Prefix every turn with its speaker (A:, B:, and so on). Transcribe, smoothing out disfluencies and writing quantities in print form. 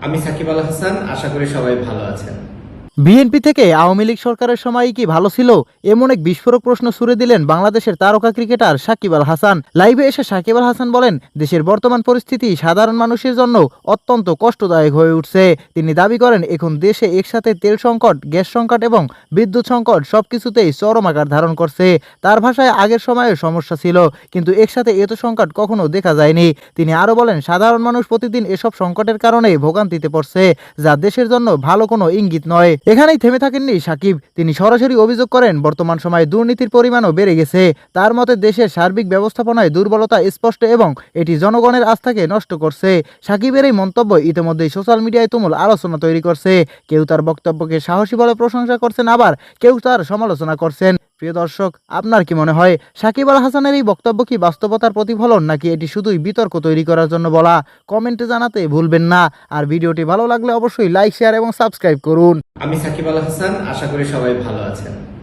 A: আমি সাকিব আল হাসান, আশা করি সবাই ভালো আছেন।
B: বিএনপি থেকে আওয়ামী লীগ সরকারের সময় কি ভালো ছিল? এমন এক বিস্ফোরক প্রশ্ন ছুড়ে দিলেন বাংলাদেশের তারকা ক্রিকেটার সাকিব আল হাসান। লাইভে এসে সাকিব আল হাসান বলেন, দেশের বর্তমান পরিস্থিতি সাধারণ মানুষের জন্য অত্যন্ত কষ্টদায়ক হয়ে উঠছে। তিনি দাবি করেন, এখন দেশে একসাথে তেল সংকট, গ্যাস সংকট এবং বিদ্যুৎ সংকট সবকিছুতেই চরম আকার ধারণ করছে। তার ভাষায়, আগের সময়েও সমস্যা ছিল, কিন্তু একসাথে এত সংকট কখনো দেখা যায়নি। তিনি আরো বলেন, সাধারণ মানুষ প্রতিদিন এসব সংকটের কারণে ভোগান্তিতে পড়ছে, যা দেশের জন্য ভালো কোনো ইঙ্গিত নয়। এখানেই থেমে থাকেননি সাকিব। তিনি সরাসরি অভিযোগ করেন, বর্তমান সময়ে দুর্নীতির পরিমাণও বেড়ে গেছে। তার মতে, দেশের সার্বিক ব্যবস্থাপনায় দুর্বলতা স্পষ্ট এবং এটি জনগণের আস্থাকে নষ্ট করছে। সাকিবের এই মন্তব্য ইতিমধ্যেই সোশ্যাল মিডিয়ায় তুমুল আলোচনা তৈরি করছে। কেউ তার বক্তব্যকে সাহসী বলে প্রশংসা করছেন, আবার কেউ তার সমালোচনা করছেন। প্রিয় দর্শক, আপনার কি মনে হয়, সাকিব আল হাসানের এই বক্তব্য কি বাস্তবতার প্রতিফলন, নাকি এটি শুধুই বিতর্ক তৈরি করার জন্য বলা? কমেন্টে জানাতে ভুলবেন না। আর ভিডিওটি ভালো লাগলে অবশ্যই লাইক, শেয়ার এবং সাবস্ক্রাইব করুন।
A: আমি সাকিব আল হাসান, আশা করি সবাই ভালো আছেন।